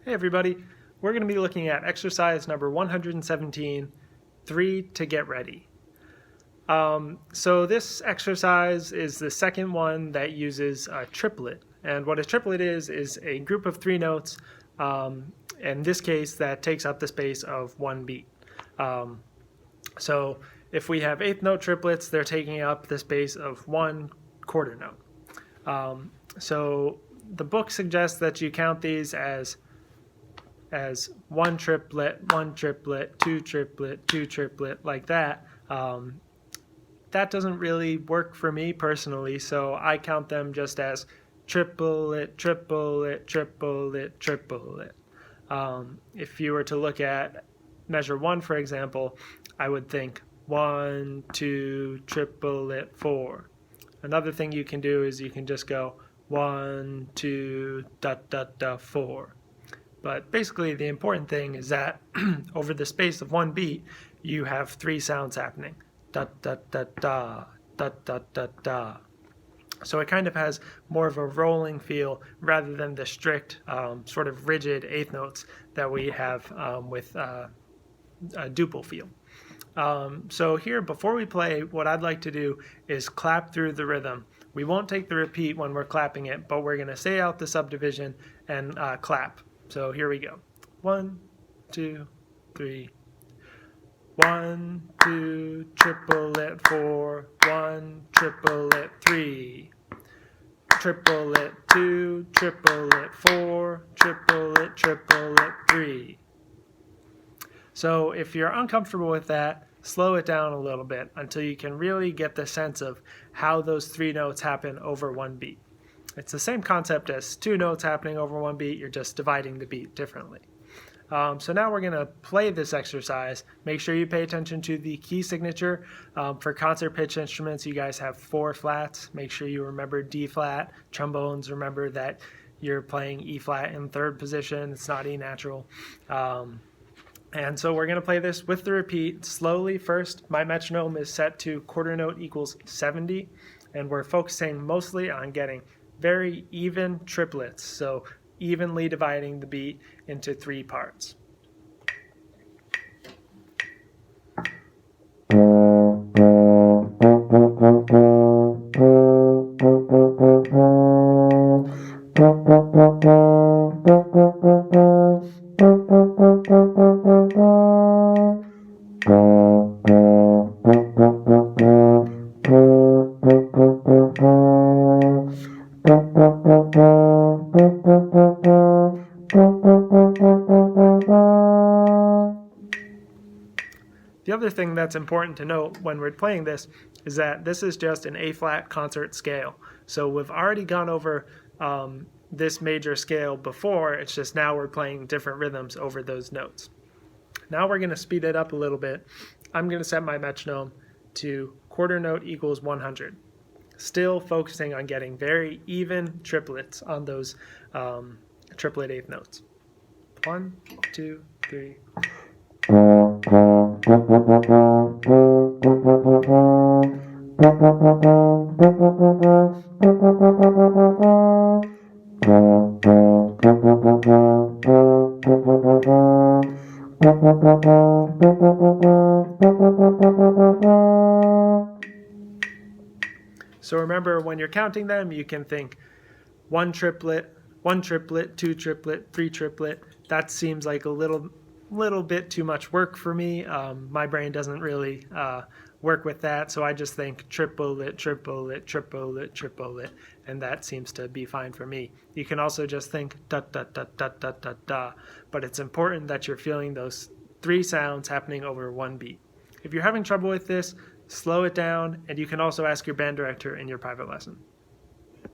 Hey everybody, we're going to be looking at exercise number 117, 3 to get ready. So this exercise is the second one that uses a triplet. And what a triplet is a group of 3 notes, in this case that takes up the space of one beat. So if we have eighth note triplets, they're taking up the space of one quarter note. So the book suggests that you count these as one triplet, two triplet, like that. That doesn't really work for me personally, so I count them just as triplet. If you were to look at measure 1, for example, I would think 1, 2, triplet, 4. Another thing you can do is you can just go 1, 2, 4. But basically the important thing is that over the space of one beat, you have 3 sounds happening. Da da da da, da da da da. So it kind of has more of a rolling feel rather than the strict, sort of rigid eighth notes that we have with a duple feel. So here, before we play, what I'd like to do is clap through the rhythm. We won't take the repeat when we're clapping it, but we're going to say out the subdivision and clap. So here we go. 1, 2, 3. 1, 2, triplet 4. 1, triplet 3. Triplet 2, triplet 4. Triplet 3. So if you're uncomfortable with that, slow it down a little bit until you can really get the sense of how those 3 notes happen over one beat. It's the same concept as 2 notes happening over one beat, you're just dividing the beat differently. So now we're going to play this exercise. Make sure you pay attention to the key signature. For concert pitch instruments, you guys have 4 flats. Make sure you remember D flat. Trombones, remember that you're playing E flat in 3rd position. It's not E natural. And so we're going to play this with the repeat slowly first. My metronome is set to quarter note equals 70, and we're focusing mostly on getting very even triplets, so evenly dividing the beat into 3 parts. The other thing that's important to note when we're playing this is that this is just an A-flat concert scale. So we've already gone over this major scale before, it's just now we're playing different rhythms over those notes. Now we're going to speed it up a little bit. I'm going to set my metronome to quarter note equals 100. Still focusing on getting very even triplets on those triplet eighth notes. 1, 2, 3. So remember, when you're counting them, you can think 1 triplet, 2 triplet, 3 triplet. That seems like a little bit too much work for me. My brain doesn't really work with that, so I just think triplet, and that seems to be fine for me. You can also just think da da da da da da da, but it's important that you're feeling those 3 sounds happening over one beat. If you're having trouble with this, slow it down, and you can also ask your band director in your private lesson.